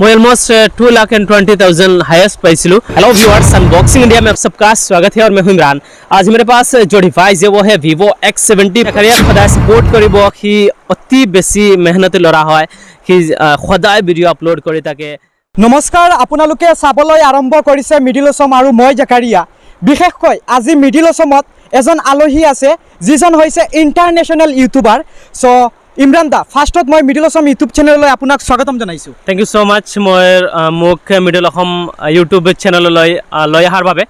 मैं almost 2,20,000 highest पाइसिलू। Hello viewers, unboxing India में आप सबका स्वागत है और मैं हूं इमरान। आज मेरे पास जो डिवाइस है वो है Vivo X70। सदाय सपोर्ट करिब कि अति बेसी मेहनत लड़ा है कि सदाय भिडिओ अपलोड करि ताके। नमस्कार, आपनालोके चाবলৈ आरम्भ करिছে मिडिल असम और मैं जकारिया। विशेषকৈ আজি मिडिल असमत एजन आलही आछे जिजन होइছে international YouTuber. So Imran da, फार्स्टत मैं मिडिल असम यूट्यूब चैनल आपनाक स्वागतम जनाइछु। Thank you so much. मैं मुख मिडिल असम यूट्यूब चैनल लय अহাৰ বাবে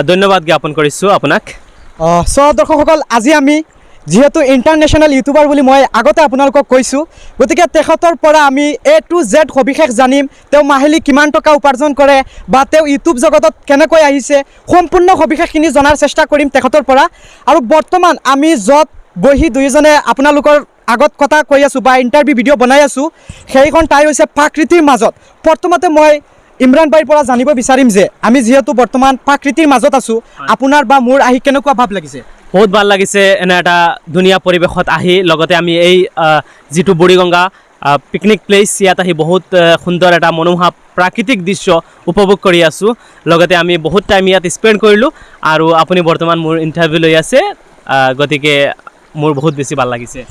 धन्यवाद ज्ञापन करिछु आपनाक। सो दर्शकসকল, আজি আমি जेहेतु इंटरनेशनल यूट्यूबर बुली मैं आगते आपनालोকক কৈছো, गतिके तेखतर পৰা আমি A to Z सविशेष जानिम। तेও माहिली किमान टका उपार्जन करे बा तेও यूट्यूब जगतत केनेকৈ আহিছে सम्पूर्ण सविशेषखिनि जनार चेष्टा करिम तेखतर পৰা। और बर्तमान आमी जत बहि दुइजने आपनालोকৰ आगत कथा কৈ आছো बा इंटरव्यू भिडिओ बनाई आছো, সেইখন ঠাই হৈছে प्राकृतिर মাজত। प्रथमते मैं इमरान भाईर পৰা জানিব বিচাৰিম যে আমি যেহেতু বৰ্তমান प्राकृतिर মাজত আছো, আপোনাৰ বা মোৰ আহি কেনেকুৱা ভাৱ লাগিছে? बहुत ভাল লাগিছে এনে এটা ধুনীয়া পৰিবেশত আহি। লগতে আমি এই যেটো বুঢ়ীগঙ্গা পিকনিক প্লেস ইয়াত আহি বহুত সুন্দৰ এটা মনোমোহা প্ৰাকৃতিক দৃশ্য উপভোগ কৰি আছো। লগতে আমি বহুত টাইম ইয়াত স্পেন্ড কৰিলো আৰু আপুনি বৰ্তমান মোৰ ইন্টাৰভিউ লৈ আছে, গতিকে मोर बहुत बेसी ভাল লাগিছে।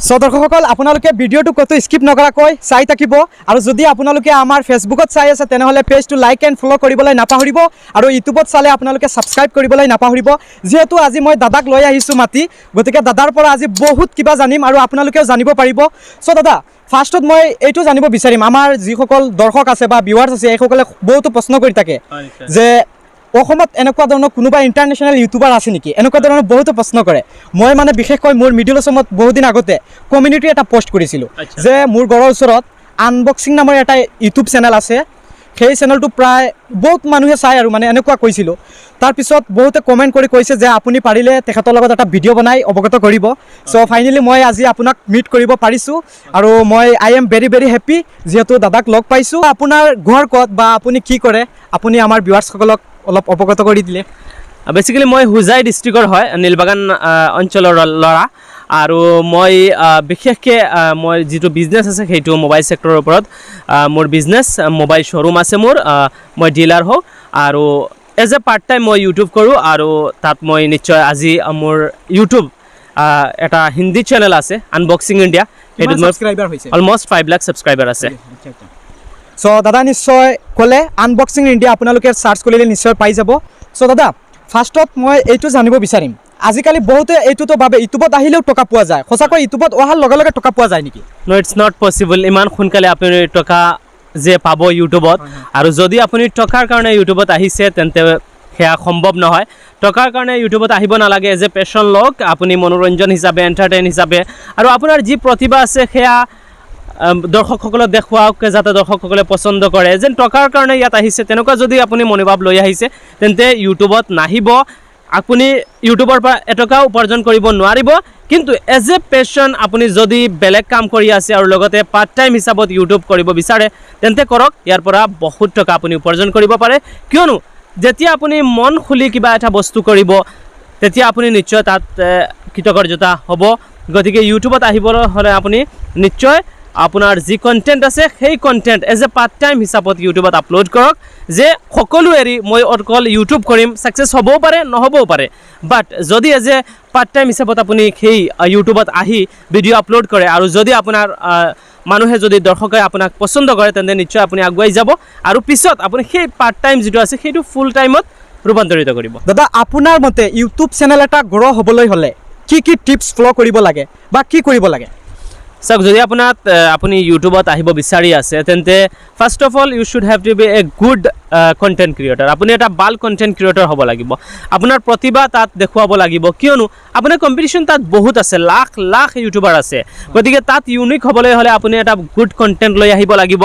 सो दर्शकসকল, আপোনালোকে ভিডিওটো কত স্কিপ নকৰাকৈ চাই থাকিব আৰু যদি আপোনালোকে আমাৰ ফেসবুকত চাই আছে তেনেহলে পেজটো লাইক এন্ড ফলো কৰিবলৈ নাপাহৰিব আৰু ইউটিউবত চালে আপোনালোকে সাবস্ক্ৰাইব কৰিবলৈ নাপাহৰিব। যেহেতু আজি মই দাদাক লৈ আহিছো মাতি, গতিকে দাদাৰ পৰা আজি বহুত কিবা জানিম আৰু আপোনালোকেও জানিব পাৰিব। সো দাদা, ফাৰ্স্টত মই এইটো জানিব বিচাৰিম, আমাৰ যিসকল দৰ্শক আছে বা ভিউৱাৰ্ছ আছে এইসকলে বহুত প্ৰশ্ন কৰি থাকে যে অসমত এনেকুৱা ধৰণৰ কোনোবা ইন্টাৰনেশনাল ইউটিউবাৰ আছে নেকি, এনেকুৱা ধৰণৰ বহুত প্ৰশ্ন কৰে। মই মানে বিশেষকৈ মোৰ মিডিল অসমত বহুত দিন আগতে কমিউনিটি এটা পোস্ট কৰিছিলো যে মোৰ ঘৰৰ ওচৰত আনবক্সিং নামৰ এটা ইউটিউব চেনেল আছে, সেই চেনেলটো প্ৰায় বহুত মানুহে চাই আৰু মানে এনেকুৱা কৈছিলো। তাৰ পিছত বহুতে কমেন্ট কৰি কৈছে যে আপুনি পাৰিলে তেখেতৰ লগত এটা ভিডিও বনাই অৱগত কৰিব। সো ফাইনালি মই আজি আপোনাক মিট কৰিব পাৰিছো আৰু মই I am very very happy যেহেতু দাদাক লগ পাইছো। আপোনাৰ ঘৰ ক'ত বা আপুনি কি কৰে আপুনি আমাৰ ভিউৱাৰ্ছসকলক অলপ অৱগত কৰি দিলে। বেসিক্যালি मैं হুজাই ডিস্ট্ৰিক্টৰ হয়, নীলবাগান অঞ্চলৰ ল'ৰা আৰু মই বিশেষকৈ মই যেটো বিজনেছ আছে সেইটো মোবাইল সেক্টৰৰ ওপৰত মোৰ বিজনেছ মোবাইল শ্বৰুম আছে মোৰ। মই ডিলাৰ হওঁ আৰু এজ এ পাৰ্ট টাইম মই ইউটিউব কৰোঁ আৰু তাত মই নিশ্চয় আজি মোৰ ইউটিউব এটা হিন্দী চেনেল আছে আনবক্সিং ইণ্ডিয়া, সেইটো সাবস্ক্ৰাইবাৰ হৈছে অলমোষ্ট 5 লাখ সাবস্ক্ৰাইবাৰ আছে। সো দাদা নিশ্চয় ক'লে আনবক্সিং ইণ্ডিয়া আপোনালোকে সাৰ্চ কৰিলে নিশ্চয় পাই যাব। সো দাদা, ফাৰ্ষ্টত মই এইটো জানিব বিচাৰিম, আজিকালি বহুতে এইটোতো ভাবে ইউটিউবত আহিলেও টকা পোৱা যায়, সঁচাকৈ ইউটিউবত অহাৰ লগে লগে টকা পোৱা যায় নেকি? নো, ইটস নট পসিবল। ইমান সোনকালে আপুনি টকা যে পাব ইউটিউবত, আৰু যদি আপুনি টকাৰ কাৰণে ইউটিউবত আহিছে তেন্তে সেয়া সম্ভৱ নহয়। টকাৰ কাৰণে ইউটিউবত আহিব নালাগে। এজ এ পেশ্যন লওক, আপুনি মনোৰঞ্জন হিচাপে এণ্টাৰটেইন হিচাপে আৰু আপোনাৰ যি প্ৰতিভা আছে সেয়া দৰ্শকসকলক দেখুৱাওক যাতে দৰ্শকসকলে পচন্দ কৰে। যেন টকাৰ কাৰণে ইয়াত আহিছে তেনেকুৱা যদি আপুনি মনোভাৱ লৈ আহিছে তেন্তে ইউটিউবত নাহিব। আপুনি ইউটিউবৰ পৰা এটকা উপাৰ্জন কৰিব নোৱাৰিব। কিন্তু এজ এ পেশ্যন আপুনি যদি বেলেগ কাম কৰি আছে আৰু লগতে পাৰ্ট টাইম হিচাপত ইউটিউব কৰিব বিচাৰে তেন্তে কৰক। ইয়াৰ পৰা বহুত টকা আপুনি উপাৰ্জন কৰিব পাৰে, কিয়নো যেতিয়া আপুনি মন খুলি কিবা এটা বস্তু কৰিব তেতিয়া আপুনি নিশ্চয় তাত কৃতকাৰ্যতা হ'ব। গতিকে ইউটিউবত আহিবলৈ হ'লে আপুনি নিশ্চয় আপোনাৰ যি কণ্টেণ্ট আছে সেই content as a part time হিচাপত ইউটিউবত আপলোড কৰক। যে সকলো এৰি মই অকল ইউটিউব কৰিম, ছাকচেছ হ'বও পাৰে নহ'বও পাৰে, বাট যদি এজ এ পাৰ্ট টাইম হিচাপত আপুনি সেই ইউটিউবত আহি ভিডিঅ' আপলোড কৰে আৰু যদি আপোনাৰ মানুহে যদি দৰ্শকে আপোনাক পচন্দ কৰে তেন্তে নিশ্চয় আপুনি আগুৱাই যাব আৰু পিছত আপুনি সেই পাৰ্ট টাইম যিটো আছে সেইটো ফুল টাইমত ৰূপান্তৰিত কৰিব। দাদা, আপোনাৰ মতে ইউটিউব চেনেল এটা গ্ৰ' হ'বলৈ হ'লে কি কি টিপছ ফ'ল' কৰিব লাগে বা কি কৰিব লাগে? চাওক, যদি আপুনি ইউটিউবত আহিব বিচাৰি আছে তেন্তে first of all you should have to be a good content creator. আপুনি এটা ভাল কণ্টেণ্ট ক্ৰিয়েটৰ হ'ব লাগিব। আপোনাৰ প্ৰতিভা তাত দেখুৱাব লাগিব, কিয়নো আপোনাৰ কম্পিটিশ্যন তাত বহুত আছে, লাখ লাখ ইউটিউবাৰ আছে। গতিকে তাত ইউনিক হ'বলৈ হ'লে আপুনি এটা গুড কণ্টেণ্ট লৈ আহিব লাগিব।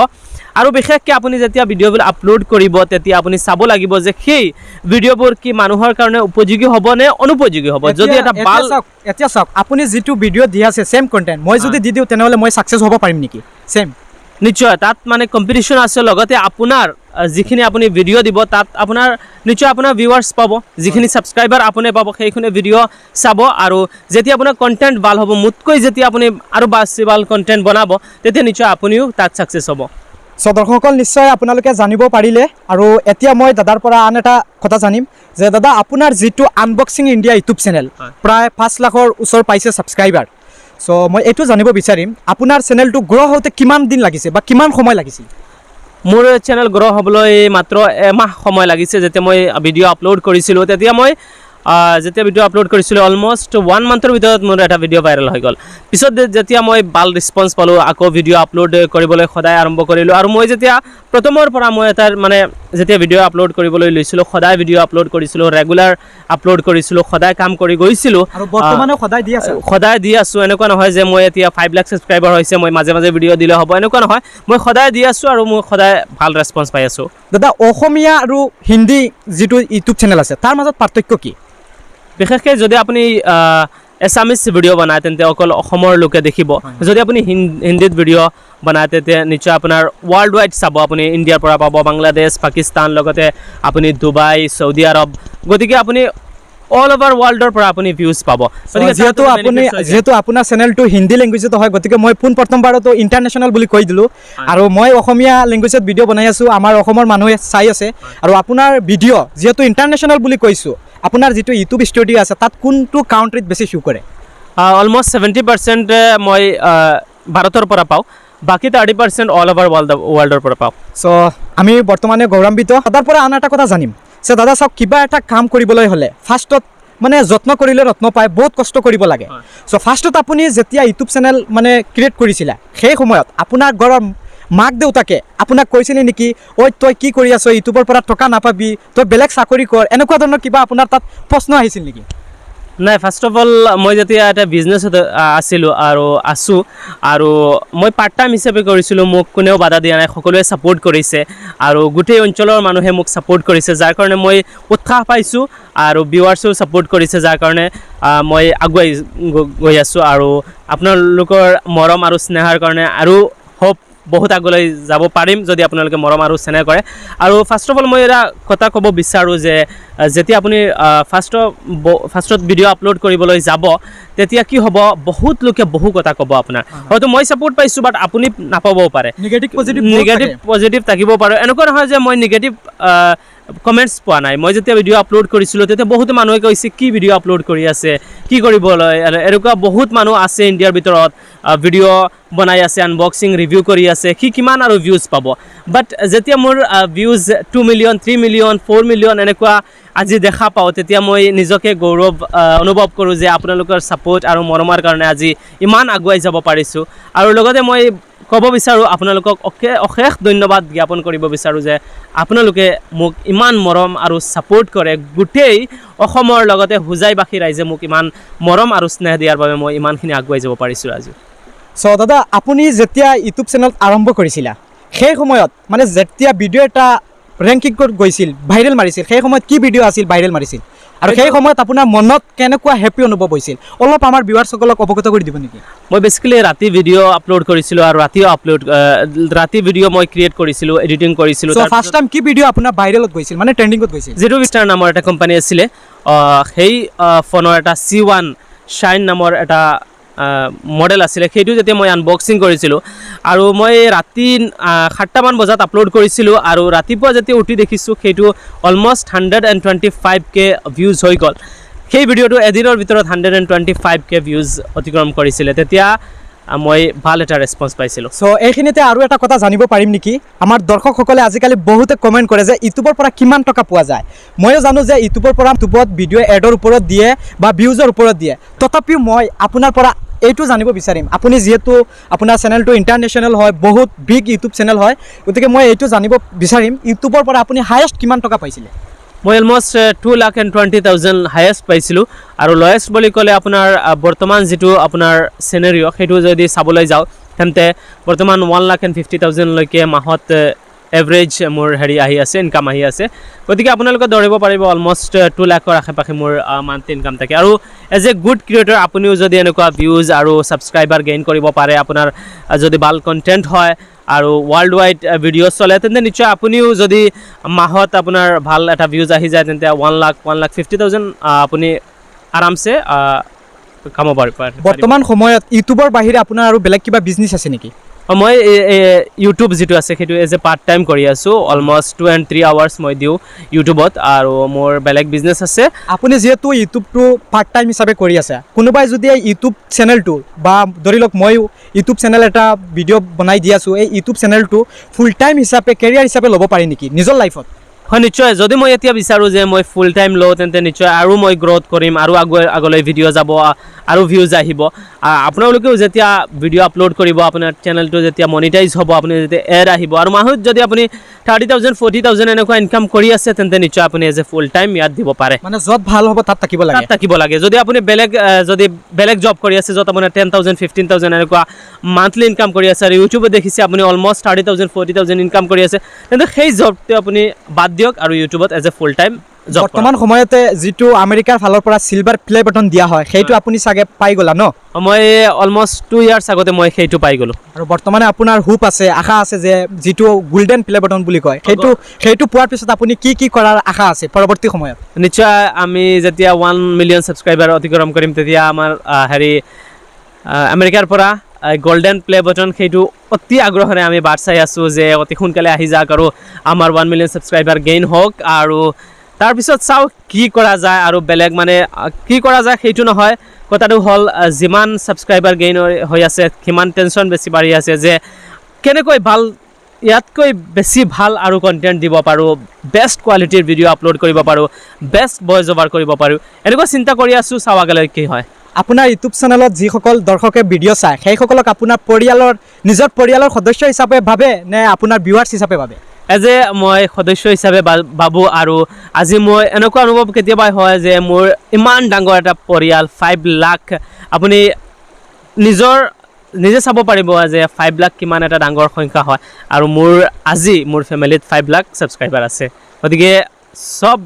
আৰু বিশেষকৈ আপুনি যেতিয়া ভিডিঅ'বোৰ আপলোড কৰিব তেতিয়া আপুনি চাব লাগিব যে সেই ভিডিঅ'বোৰ কি মানুহৰ কাৰণে উপযোগী হ'ব নে অনুপযোগী হ'ব। যদি এটা ভাল এতিয়া চাওক, আপুনি যিটো ভিডিঅ' দি আছে ছেম কণ্টেণ্ট মই যদি দি দিওঁ তেনেহ'লে মই ছাকচেছ হ'ব পাৰিম নেকি? ছেম নিশ্চয় তাত মানে কম্পিটিশ্যন আছে। লগতে আপোনাৰ যিখিনি আপুনি ভিডিঅ' দিব তাত আপোনাৰ নিশ্চয় আপোনাৰ ভিউৱাৰ্ছ পাব, যিখিনি ছাবস্ক্ৰাইবাৰ আপুনি পাব সেইখিনি ভিডিঅ' চাব। আৰু যেতিয়া আপোনাৰ কণ্টেণ্ট ভাল হ'ব, মোতকৈ যেতিয়া আপুনি আৰু বেছি ভাল কণ্টেণ্ট বনাব তেতিয়া নিশ্চয় আপুনিও তাত ছাকচেছ হ'ব। সো দৰ্শকসকল নিশ্চয় আপোনালোকে জানিব পাৰিলে আৰু এতিয়া মই দাদাৰ পৰা আন এটা কথা জানিম যে দাদা আপোনাৰ যিটো আনবক্সিং ইণ্ডিয়া ইউটিউব চেনেল প্ৰায় 5 লাখৰ ওচৰ পাইছে ছাবস্ক্ৰাইবাৰ সো মই এইটো জানিব বিচাৰিম আপোনাৰ চেনেলটো গ্ৰ' হওঁতে কিমান দিন লাগিছে বা কিমান সময় লাগিছিল মোৰ চেনেল গ্ৰ' হ'বলৈ মাত্ৰ এমাহ সময় লাগিছে যেতিয়া মই ভিডিঅ' আপলোড কৰিছিলোঁ তেতিয়া মই যেতিয়া ভিডিঅ' আপলোড কৰিছিলোঁ অলমষ্ট 1 মান্থৰ ভিতৰত মোৰ এটা ভিডিঅ' ভাইৰেল হৈ গ'ল পিছত যেতিয়া মই ভাল ৰেছপন্স পালোঁ আকৌ ভিডিঅ' আপলোড কৰিবলৈ সদায় আৰম্ভ কৰিলোঁ আৰু মই যেতিয়া প্ৰথমৰ পৰা মই এটা মানে যেতিয়া ভিডিঅ' আপলোড কৰিবলৈ লৈছিলোঁ সদায় ভিডিঅ' আপলোড কৰিছিলোঁ ৰেগুলাৰ আপলোড কৰিছিলোঁ সদায় কাম কৰি গৈছিলোঁ আৰু বৰ্তমানে সদায় দি আছোঁ এনেকুৱা নহয় যে মই এতিয়া 5 লাখ ছাবস্ক্ৰাইবাৰ হৈছে মই মাজে মাজে ভিডিঅ' দিলে হ'ব এনেকুৱা নহয় মই সদায় দি আছোঁ আৰু মই সদায় ভাল ৰেছপন্স পাই আছোঁ দাদা অসমীয়া আৰু হিন্দী যিটো ইউটিউব চেনেল আছে তাৰ মাজত পাৰ্থক্য কি বিশেষকৈ যদি আপুনি এছামিজ ভিডিঅ' বনায় তেন্তে অকল অসমৰ লোকে দেখিব যদি আপুনি হিন্দীত ভিডিঅ' বনায় তেতিয়া নিশ্চয় আপোনাৰ ৱৰ্ল্ড ৱাইড চাব আপুনি ইণ্ডিয়াৰ পৰা পাব বাংলাদেশ পাকিস্তান লগতে আপুনি ডুবাই চৌদি আৰব গতিকে আপুনি অল অভাৰ ৱৰ্ল্ডৰ পৰা আপুনি ভিউজ পাব যেহেতু আপোনাৰ চেনেলটো হিন্দী লেংগুৱেজত হয় গতিকে মই প্ৰথমবাৰতো ইণ্টাৰনেশ্যনেল বুলি কৈ দিলোঁ আৰু মই অসমীয়া লেংগুৱেজত ভিডিঅ' বনাই আছোঁ আমাৰ অসমৰ মানুহে চাই আছে আৰু আপোনাৰ ভিডিঅ' যিহেতু ইণ্টাৰনেশ্যনেল বুলি কৈছোঁ আপোনাৰ যিটো ইউটিউব ষ্টুডিঅ' আছে তাত কোনটো কাউণ্ট্ৰিত বেছি শ্ব' কৰে অলমষ্ট 70% মই ভাৰতৰ পৰা পাওঁ বাকী 30% অল অভাৰ ৱৰ্ল্ডৰ পৰা পাওঁ চ' আমি বৰ্তমানে গৌৰৱান্বিত তাৰ পৰা আন এটা কথা জানিম যে দাদা চাওক কিবা এটা কাম কৰিবলৈ হ'লে ফাৰ্ষ্টত মানে যত্ন কৰিলে ৰত্ন পায় বহুত কষ্ট কৰিব লাগে চ' ফাৰ্ষ্টত আপুনি যেতিয়া ইউটিউব চেনেল মানে ক্ৰিয়েট কৰিছিলে সেই সময়ত আপোনাৰ ঘৰৰ মাক দেউতাকে আপোনাক কৈছিলে নেকি ঐ তই কি কৰি আছ ইউটিউবৰ পৰা টকা নাপাবি তই বেলেগ চাকৰি কৰ এনেকুৱা ধৰণৰ কিবা আপোনাৰ তাত প্ৰশ্ন আহিছিল নেকি নাই ফাৰ্ষ্ট অফ অল মই যেতিয়া এটা বিজনেছত আছিলোঁ আৰু আছোঁ আৰু মই পাৰ্ট টাইম হিচাপে কৰিছিলোঁ মোক কোনেও বাধা দিয়া নাই সকলোৱে ছাপোৰ্ট কৰিছে আৰু গোটেই অঞ্চলৰ মানুহে মোক ছাপোৰ্ট কৰিছে যাৰ কাৰণে মই উৎসাহ পাইছোঁ আৰু ভিউৱাৰ্ছেও ছাপোৰ্ট কৰিছে যাৰ কাৰণে মই আগুৱাই গৈ আছোঁ আৰু আপোনালোকৰ মৰম আৰু স্নেহৰ কাৰণে আৰু হোপ বহুত আগলৈ যাব পাৰিম যদি আপোনালোকে মৰম আৰু স্নেহ কৰে আৰু ফাৰ্ষ্ট অফ অল মই এটা কথা ক'ব বিচাৰোঁ যে যেতিয়া আপুনি ফাৰ্ষ্টত ভিডিঅ' আপলোড কৰিবলৈ যাব তেতিয়া কি হ'ব বহুত লোকে বহু কথা ক'ব আপোনাৰ হয়তো মই ছাপোৰ্ট পাইছোঁ বাট আপুনি নাপাবও পাৰে নিগেটিভ পজিটিভ থাকিব পাৰে এনেকুৱা নহয় যে মই নিগেটিভ কমেণ্টছ পোৱা নাই মই যেতিয়া ভিডিঅ' আপলোড কৰিছিলোঁ তেতিয়া বহুতো মানুহে কৈছে কি ভিডিঅ' আপলোড কৰি আছে কি কৰিবলৈ এনেকুৱা বহুত মানুহ আছে ইণ্ডিয়াৰ ভিতৰত ভিডিঅ' বনাই আছে আনবক্সিং ৰিভিউ কৰি আছে সি কিমান আৰু ভিউজ পাব বাট যেতিয়া মোৰ ভিউজ 2 মিলিয়ন 3 মিলিয়ন 4 মিলিয়ন এনেকুৱা আজি দেখা পাওঁ তেতিয়া মই নিজকে গৌৰৱ অনুভৱ কৰোঁ যে আপোনালোকৰ ছাপোৰ্ট আৰু মৰমৰ কাৰণে আজি ইমান আগুৱাই যাব পাৰিছোঁ আৰু লগতে মই ক'ব বিচাৰোঁ আপোনালোকক অশেষ ধন্যবাদ জ্ঞাপন কৰিব বিচাৰোঁ যে আপোনালোকে মোক ইমান মৰম আৰু ছাপোৰ্ট কৰে গোটেই অসমৰ লগতে হোজাইবাসী ৰাইজে মোক ইমান মৰম আৰু স্নেহ দিয়াৰ বাবে মই ইমানখিনি আগুৱাই যাব পাৰিছোঁ আজি চ' দাদা আপুনি যেতিয়া ইউটিউব চেনেল আৰম্ভ কৰিছিলা সেই সময়ত মানে যেতিয়া ভিডিঅ' এটা ৰেংকিঙত গৈছিল ভাইৰেল মাৰিছিল সেই সময়ত কি ভিডিঅ' আছিল ভাইৰেল মাৰিছিল আৰু সেই সময়ত আপোনাৰ মনত কেনেকুৱা হেপী অনুভৱ হৈছিল অলপ আমাৰ ভিউৱাৰ্ছসকলক অৱগত কৰি দিব নেকি মই বেছিকেলি ৰাতি ভিডিঅ' আপলোড কৰিছিলোঁ আৰু ৰাতি ভিডিঅ' মই ক্ৰিয়েট কৰিছিলোঁ এডিটিং কৰিছিলোঁ ফাৰ্ষ্ট টাইম কি ভিডিঅ' আপোনাৰ ভাইৰেলত গৈছিল মানে ট্ৰেণ্ডিঙত গৈছিল জিৰ' ষ্টাৰ নামৰ এটা কোম্পানী আছিলে সেই ফোনৰ এটা C1 শ্বাইন নামৰ এটা মডেল আছিলে সেইটো যেতিয়া মই আনবক্সিং কৰিছিলোঁ আৰু মই ৰাতি 7টামান বজাত আপলোড কৰিছিলোঁ আৰু ৰাতিপুৱা যেতিয়া উঠি দেখিছোঁ সেইটো অলমষ্ট 125K ভিউজ হৈ গ'ল সেই ভিডিঅ'টো এদিনৰ ভিতৰত 125K ভিউজ অতিক্ৰম কৰিছিলে তেতিয়া মই ভাল এটা ৰেছপন্স পাইছিলোঁ চ' এইখিনিতে আৰু এটা কথা জানিব পাৰিম নেকি আমাৰ দৰ্শকসকলে আজিকালি বহুতে কমেণ্ট কৰে যে ইউটিউবৰ পৰা কিমান টকা পোৱা যায় ময়ো জানো যে ইউটিউবৰ পৰা ইউটিউবত ভিডিঅ' এডৰ ওপৰত দিয়ে বা ভিউজৰ ওপৰত দিয়ে তথাপিও মই আপোনাৰ পৰা এইটো জানিব বিচাৰিম আপুনি যিহেতু আপোনাৰ চেনেলটো ইণ্টাৰনেশ্যনেল হয় বহুত বিগ ইউটিউব চেনেল হয় গতিকে মই এইটো জানিব বিচাৰিম ইউটিউবৰ পৰা আপুনি হায়েষ্ট কিমান টকা পাইছিলে মই অলমষ্ট 2,20,000 হায়েষ্ট পাইছিলোঁ আৰু লয়েষ্ট বুলি ক'লে আপোনাৰ বৰ্তমান যিটো আপোনাৰ চিনেৰিঅ' সেইটো যদি চাবলৈ যাওঁ তেন্তে বৰ্তমান 1,50,000লৈকে মাহত এভাৰেজ মোৰ আহি আছে ইনকাম আহি আছে গতিকে আপোনালোকে ধৰিব পাৰিব অলমষ্ট 2 লাখৰ আশে-পাশে মোৰ মান্থলি ইনকাম থাকে আৰু এজ এ গুড ক্ৰিয়েটৰ আপুনিও যদি এনেকুৱা ভিউজ আৰু ছাবস্ক্ৰাইবাৰ গেইন কৰিব পাৰে আপোনাৰ যদি ভাল কণ্টেণ্ট হয় আৰু ৱৰ্ল্ড ৱাইড ভিডিঅ' চলে তেন্তে নিশ্চয় আপুনিও যদি মাহত আপোনাৰ ভাল এটা ভিউজ আহি যায় তেন্তে 1,50,000 আপুনি আৰামছে কামাব পাৰে বৰ্তমান সময়ত ইউটিউবৰ বাহিৰে আপোনাৰ আৰু বেলেগ কিবা বিজনেছ আছে নেকি মই ইউটিউব যিটো আছে সেইটো এজ এ পাৰ্ট টাইম কৰি আছোঁ অলমষ্ট 2 and 3 hours মই দিওঁ ইউটিউবত আৰু মোৰ বেলেগ বিজনেছ আছে আপুনি যিহেতু ইউটিউবটো পাৰ্ট টাইম হিচাপে কৰি আছে কোনোবাই যদি এই ইউটিউব চেনেলটো বা ধৰি লওক ময়ো ইউটিউব চেনেল এটা ভিডিঅ' বনাই দি আছোঁ এই ইউটিউব চেনেলটো ফুল টাইম হিচাপে কেৰিয়াৰ হিচাপে ল'ব পাৰি নেকি নিজৰ লাইফত হয় নিশ্চয় যদি মই এতিয়া বিচাৰোঁ যে মই ফুল টাইম লওঁ তেন্তে নিশ্চয় আৰু মই গ্ৰ'থ কৰিম আৰু আগলৈ ভিডিঅ' যাব আৰু ভিউজ আহিব আপোনালোকেও যেতিয়া ভিডিঅ' আপলোড কৰিব আপোনাৰ চেনেলটো যেতিয়া মনিটাইজ হ'ব আপুনি যেতিয়া এড আহিব আৰু মাহত যদি আপুনি 30,000 40,000 এনেকুৱা ইনকাম কৰি আছে তেন্তে নিশ্চয় আপুনি এজ এ ফুল টাইম ইয়াত দিব পাৰে মানে য'ত ভাল হ'ব তাত থাকিব লাগে যদি আপুনি বেলেগ জব কৰি আছে য'ত আপোনাৰ 10,000 15,000 এনেকুৱা মান্থলি ইনকাম কৰি আছে আৰু ইউটিউবত দেখিছে আপুনি অলমষ্ট 30,000 40,000 ইনকাম কৰি আছে তেন্তে সেই জবটো আপুনি বাদ দিয়ক আৰু ইউটিউবত as a full time job বৰ্তমান সময়তে যিটো আমেৰিকাৰ ফালৰ পৰা চিলভাৰ প্লে বাটন দিয়া হয় সেইটো আপুনি চাগে পাই গ'লা ন মই অলমষ্ট 2 years আগতে মই সেইটো পাই গ'লোঁ আৰু বৰ্তমানে আপোনাৰ হোপ আছে আশা আছে যে যিটো গোল্ডেন প্লে বাটন বুলি কয় সেইটো পোৱাৰ পিছত আপুনি কি কৰাৰ আশা আছে পৰৱৰ্তী সময়ত নিশ্চয় আমি যেতিয়া 1 million ছাবস্ক্ৰাইবাৰ অতিক্ৰম কৰিম তেতিয়া আমাৰ আমেৰিকাৰ পৰা গোল্ডেন প্লে বাটন সেইটো অতি আগ্ৰহেৰে আমি বাট চাই আছোঁ যে অতি সোনকালে আহি যাওক আৰু আমাৰ 1 million ছাবস্ক্ৰাইবাৰ গেইন হওক আৰু তাৰপিছত চাওঁ কি কৰা যায় আৰু বেলেগ মানে কি কৰা যায় সেইটো নহয় কথাটো হ'ল যিমান ছাবস্ক্ৰাইবাৰ গেইন হৈ আছে সিমান টেনশ্যন বেছি বাঢ়ি আছে যে কেনেকৈ ভাল ইয়াতকৈ বেছি ভাল আৰু কণ্টেণ্ট দিব পাৰোঁ বেষ্ট কোৱালিটিৰ ভিডিঅ' আপলোড কৰিব পাৰোঁ বেষ্ট ভইচ অভাৰ কৰিব পাৰোঁ এনেকুৱা চিন্তা কৰি আছোঁ চাওঁ আগলৈ কি হয় আপোনাৰ ইউটিউব চেনেলত যিসকল দৰ্শকে ভিডিঅ' চায় সেইসকলক আপোনাৰ নিজৰ পৰিয়ালৰ সদস্য হিচাপে ভাবে নে আপোনাৰ ভিউৱাৰ্ছ হিচাপে ভাবে এজ এ মই সদস্য হিচাপে ভাবোঁ আৰু আজি মই এনেকুৱা অনুভৱ কেতিয়াবা হয় যে মোৰ ইমান ডাঙৰ এটা পৰিয়াল 5 লাখ আপুনি নিজে চাব পাৰিব যে 5 লাখ কিমান এটা ডাঙৰ সংখ্যা হয় আৰু মোৰ ফেমিলিত 5 লাখ ছাবস্ক্ৰাইবাৰ আছে গতিকে সব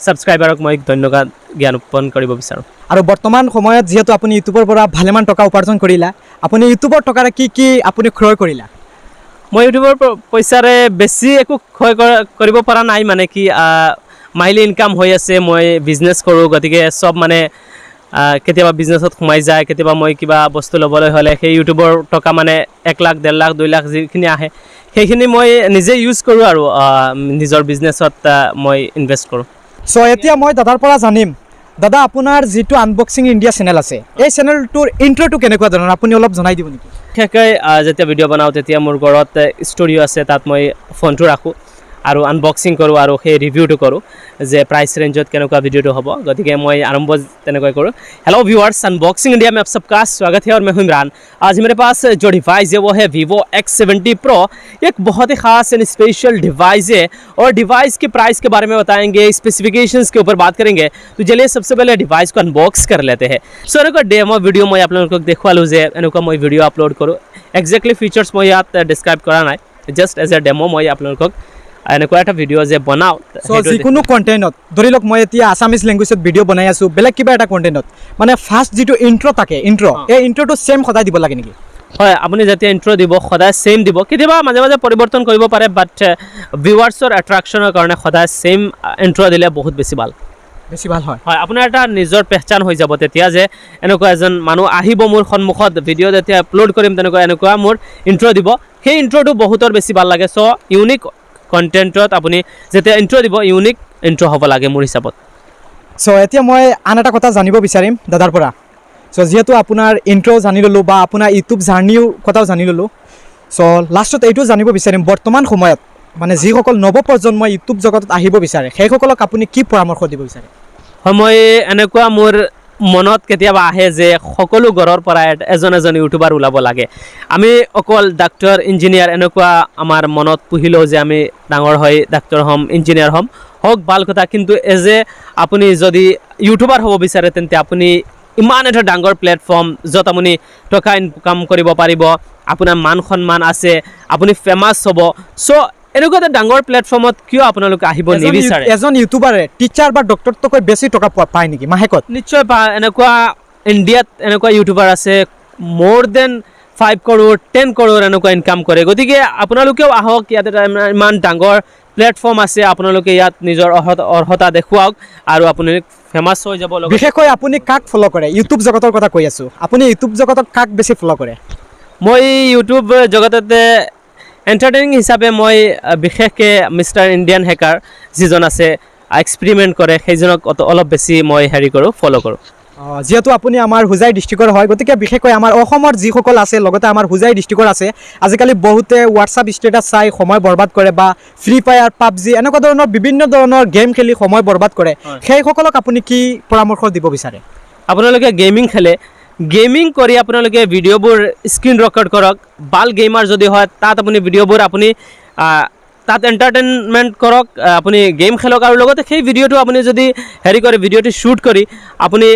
ছাবস্ক্ৰাইবাৰক মই ধন্যবাদ জ্ঞাপন কৰিব বিচাৰোঁ আৰু বৰ্তমান সময়ত যিহেতু আপুনি ইউটিউবৰ পৰা ভালেমান টকা উপাৰ্জন কৰিলা আপুনি ইউটিউবৰ টকাৰে কি আপুনি ক্ৰয় কৰিলা মই ইউটিউবৰ পইচাৰে বেছি একো ক্ষয় কৰিব পৰা নাই মানে কি মাইলি ইনকাম হৈ আছে মই বিজনেছ কৰোঁ গতিকে সব মানে কেতিয়াবা বিজনেছত সোমাই যায় কেতিয়াবা মই কিবা বস্তু ল'বলৈ হ'লে সেই ইউটিউবৰ টকা মানে 1 লাখ 1.5 লাখ 2 লাখ যিখিনি আহে সেইখিনি মই নিজে ইউজ কৰোঁ আৰু নিজৰ বিজনেছত মই ইনভেষ্ট কৰোঁ চ' এতিয়া মই দাদাৰ পৰা জানিম দাদা আপোনাৰ যিটো আনবক্সিং ইণ্ডিয়া চেনেল আছে এই চেনেলটোৰ ইণ্ট্ৰ'টো কেনেকুৱা ধৰণৰ আপুনি অলপ জনাই দিব নেকি বিশেষকৈ যেতিয়া ভিডিঅ' বনাওঁ তেতিয়া মোৰ ঘৰত ষ্টুডিঅ' আছে তাত মই ফোনটো ৰাখোঁ আৰু আনবক্সিং কৰোঁ আৰু সেই ৰিভিউটো কৰোঁ যে প্ৰাইচ ৰেঞ্জত কেনেকুৱা ভিডিঅ'টো হ'ব গতিকে মই আৰম্ভ তেনেকৈ কৰোঁ हेलो व्यूअर्स अनबॉक्सिंग इंडिया में आप सबका स्वागत है और मैं हूं इमरान आज मेरे पास जो डिवाइस है वो है Vivo X70 Pro एक बहुत ही ख़ास एंड स्पेशल डिवाइस है और डिवाइस के प्राइस के बारे में बताएंगे स्पेसिफिकेशंस के ऊपर बात करेंगे तो चलिए सबसे पहले डिवाइस को अनबॉक्स कर लेते हैं सो एनेको डेमो वीडियो मैं आप लोगों को देखवालूँ जे एनेको मैं वीडियो अपलोड करूँ एक्जेक्टली फीचर्स मैं यात डिस्क्राइब करा ना जस्ट एज ए डेमो मैं आप लोगों को এনেকুৱা এটা ভিডিঅ' যে বনাওঁ যিকোনো কণ্টেণ্টত ধৰি লওক মই এতিয়া আছামিজ লেংগুৱেজত ভিডিঅ' বনাই আছোঁ বেলেগ কিবা এটা কণ্টেণ্টত মানে ফাৰ্ষ্ট যিটো ইণ্ট্ৰ' থাকে এই ইণ্ট্ৰ'টো ছেম সদায় দিব লাগে নেকি হয় আপুনি যেতিয়া ইণ্ট্ৰ' দিব সদায় ছেম দিব কেতিয়াবা মাজে মাজে পৰিৱৰ্তন কৰিব পাৰে বাট ভিউৱাৰ্ছৰ এট্ৰেকশ্যনৰ কাৰণে সদায় ছেম ইণ্ট্ৰ' দিলে বহুত বেছি ভাল হয় হয় আপোনাৰ এটা নিজৰ পেহচান হৈ যাব তেতিয়া যে এনেকুৱা এজন মানুহ আহিব মোৰ সন্মুখত ভিডিঅ' যেতিয়া আপলোড কৰিম এনেকুৱা মোৰ ইণ্ট্ৰ' দিব সেই ইণ্ট্ৰ'টো বহুতৰ বেছি ভাল লাগে চ' ইউনিক কণ্টেণ্টত আপুনি যেতিয়া ইণ্ট্ৰ' দিব ইউনিক ইণ্ট্ৰ' হ'ব লাগে মোৰ হিচাপত চ' এতিয়া মই আন এটা কথা জানিব বিচাৰিম দাদাৰ পৰা চ' যিহেতু আপোনাৰ ইণ্ট্ৰ' জানি ল'লোঁ বা আপোনাৰ ইউটিউব জাৰ্নিৰ কথাও জানি ল'লোঁ চ' লাষ্টত এইটো জানিব বিচাৰিম বৰ্তমান সময়ত মানে যিসকল নৱপ্ৰজন্মই ইউটিউব জগতত আহিব বিচাৰে সেইসকলক আপুনি কি পৰামৰ্শ দিব বিচাৰে হয় মই এনেকুৱা মোৰ মনত কেতিয়াবা আহে যে সকলো ঘৰৰ পৰা এজন ইউটিউবাৰ ওলাব লাগে আমি অকল ডাক্তৰ ইঞ্জিনিয়াৰ এনেকুৱা আমাৰ মনত পুহিলেও যে আমি ডাঙৰ হৈ ডাক্তৰ হ'ম ইঞ্জিনিয়াৰ হ'ম হওক ভাল কথা কিন্তু এজ এ আপুনি যদি ইউটিউবাৰ হ'ব বিচাৰে তেন্তে আপুনি ইমান এটা ডাঙৰ প্লেটফৰ্ম য'ত আপুনি টকা ইনকাম কৰিব পাৰিব আপোনাৰ মান সন্মান আছে আপুনি ফেমাছ হ'ব চ' এনেকুৱা এটা ডাঙৰ প্লেটফৰ্মত কিয় আপোনালোকে আহিব নিবিচাৰে এজন ইউটিউবাৰে টিচাৰ বা ডক্টৰতকৈ বেছি টকা পায় নেকি মাহেকত নিশ্চয় পায় এনেকুৱা ইণ্ডিয়াত এনেকুৱা ইউটিউবাৰ আছে মোৰ দেন 5 crore 10 crore এনেকুৱা ইনকাম কৰে গতিকে আপোনালোকেও আহক ইয়াত এটা ইমান ডাঙৰ প্লেটফৰ্ম আছে আপোনালোকে ইয়াত নিজৰ অৰ্হতা দেখুৱাওক আৰু আপুনি ফেমাছ হৈ যাব বিশেষকৈ আপুনি কাক ফ'ল' কৰে ইউটিউব জগতৰ কথা কৈ আছোঁ আপুনি ইউটিউব জগতত কাক বেছি ফ'ল' কৰে মই ইউটিউব জগততে এণ্টাৰটেইনিং হিচাপে মই বিশেষকৈ মিষ্টাৰ ইণ্ডিয়ান হেকাৰ যিজন আছে এক্সপেৰিমেণ্ট কৰে সেইজনক অলপ বেছি মই হেৰি কৰোঁ ফ'ল' কৰোঁ। যিহেতু আপুনি আমাৰ হোজাই ডিষ্ট্ৰিক্টৰ হয় গতিকে বিশেষকৈ আমাৰ অসমৰ যিসকল আছে লগতে আমাৰ হোজাই ডিষ্ট্ৰিক্টৰ আছে আজিকালি বহুতে হোৱাটছআপ ষ্টেটাছ চাই সময় বৰবাদ কৰে বা ফ্ৰী ফায়াৰ পাবজি এনেকুৱা ধৰণৰ বিভিন্ন ধৰণৰ গেম খেলি সময় বৰবাদ কৰে, সেইসকলক আপুনি কি পৰামৰ্শ দিব বিচাৰে? আপোনালোকে গেমিং খেলে, গেমিং কৰি আপোনালোকে ভিডিঅ'বোৰ স্ক্ৰীণ ৰেকৰ্ড কৰক। ভাল গেমাৰ যদি হয় তাত আপুনি ভিডিঅ'বোৰ আপুনি তাত এণ্টাৰটেইনমেণ্ট কৰক, আপুনি গেম খেলক আৰু লগতে সেই ভিডিঅ'টো আপুনি যদি হেৰি কৰে ভিডিঅ'টো শ্বুট কৰি আপুনি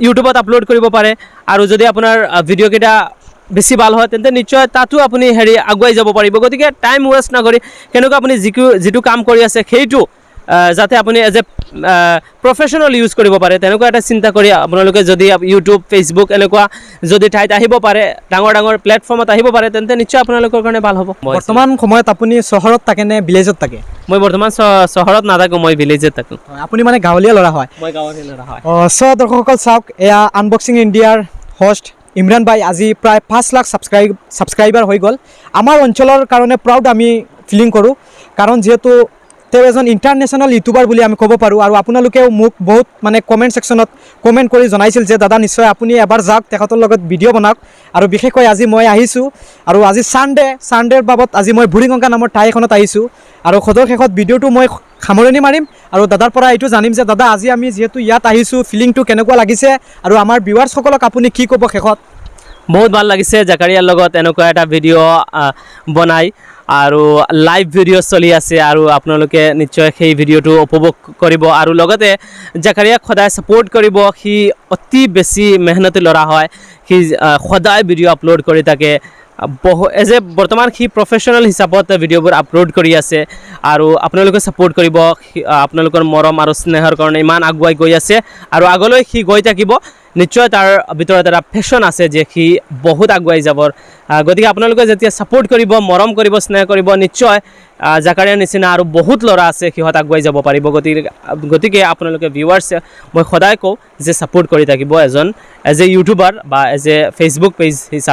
ইউটিউবত আপলোড কৰিব পাৰে। আৰু যদি আপোনাৰ ভিডিঅ'কেইটা বেছি ভাল হয় তেন্তে নিশ্চয় তাতো আপুনি হেৰি আগুৱাই যাব পাৰিব। গতিকে টাইম ৱেষ্ট নকৰি কেনেকুৱা আপুনি যিটো কাম কৰি আছে সেইটো যাতে আপুনি এজ এ প্ৰফেশ্যনেল ইউজ কৰিব পাৰে তেনেকুৱা এটা চিন্তা কৰি আপোনালোকে যদি ইউটিউব ফেচবুক এনেকুৱা যদি ঠাইত আহিব পাৰে, ডাঙৰ ডাঙৰ প্লেটফৰ্মত আহিব পাৰে তেন্তে নিশ্চয় আপোনালোকৰ কাৰণে ভাল হ'ব। বৰ্তমান সময়ত আপুনি চহৰত থাকে নে ভিলেজত থাকে? মই বৰ্তমান চহৰত নাথাকোঁ, মই ভিলেজত থাকোঁ। আপুনি মানে গাঁৱলীয়া ল'ৰা হয়? মই গাঁৱলীয়া ল'ৰা হয়। দৰ্শকসকল চাওক, এয়া আনবক্সিং ইণ্ডিয়াৰ হোষ্ট ইমৰান ভাই আজি প্ৰায় 5 লাখ ছাবস্ক্ৰাইবাৰ হৈ গ'ল। আমাৰ অঞ্চলৰ কাৰণে প্ৰাউড আমি ফিলিং কৰোঁ, কাৰণ যিহেতু তেওঁ এজন ইণ্টাৰনেশ্যনেল ইউটিউবাৰ বুলি আমি ক'ব পাৰোঁ। আৰু আপোনালোকেও মোক বহুত মানে কমেণ্ট ছেকশ্যনত কমেণ্ট কৰি জনাইছিল যে দাদা নিশ্চয় আপুনি এবাৰ যাওক, তেখেতৰ লগত ভিডিঅ' বনাওক। আৰু বিশেষকৈ আজি মই আহিছোঁ, আৰু আজি ছানডেৰ বাবদ আজি মই বুঢ়ীগঙ্গা নামৰ ঠাই এখনত আহিছোঁ। আৰু সদৰ শেষত ভিডিঅ'টো মই সামৰণি মাৰিম আৰু দাদাৰ পৰা এইটো জানিম যে দাদা আজি আমি যিহেতু ইয়াত আহিছোঁ ফিলিংটো কেনেকুৱা লাগিছে আৰু আমাৰ ভিউৱাৰ্ছসকলক আপুনি কি ক'ব শেষত? বহুত ভাল লাগিছে জাকাৰিয়াৰ লগত এনেকুৱা এটা ভিডিঅ' বনাই, আৰু লাইভ ভিডিঅ' চলি আছে আৰু আপোনালোকে নিশ্চয় সেই ভিডিঅ'টো উপভোগ কৰিব। আৰু লগতে জাকাৰিয়াক সদায় ছাপোৰ্ট কৰিব, সি অতি বেছি মেহনতি ল'ৰা হয়, সি সদায় ভিডিঅ' আপলোড কৰি থাকে। বৰ্তমান সি প্ৰফেশ্যনেল হিচাপত ভিডিঅ'বোৰ আপলোড কৰি আছে আৰু আপোনালোকে ছাপোৰ্ট কৰিব। আপোনালোকৰ মৰম আৰু স্নেহৰ কাৰণে ইমান আগুৱাই গৈ আছে আৰু আগলৈ সি গৈ থাকিব। নিশ্চয় তাৰ ভিতৰত এটা ফেশ্বন আছে যে সি বহুত আগুৱাই যাব। গতিকে আপোনালোকে যেতিয়া ছাপোৰ্ট কৰিব, মৰম কৰিব, স্নেহ কৰিব, নিশ্চয় জাকাৰিয়াৰ নিচিনা আৰু বহুত ল'ৰা আছে সিহঁত আগুৱাই যাব পাৰিব। গতিকে আপোনালোকে ভিউৱাৰ্ছে মই সদায় কওঁ যে ছাপোৰ্ট কৰি থাকিব এজ এ ইউটিউবাৰ বা এজ এ ফেচবুক পেজ হিচাপে।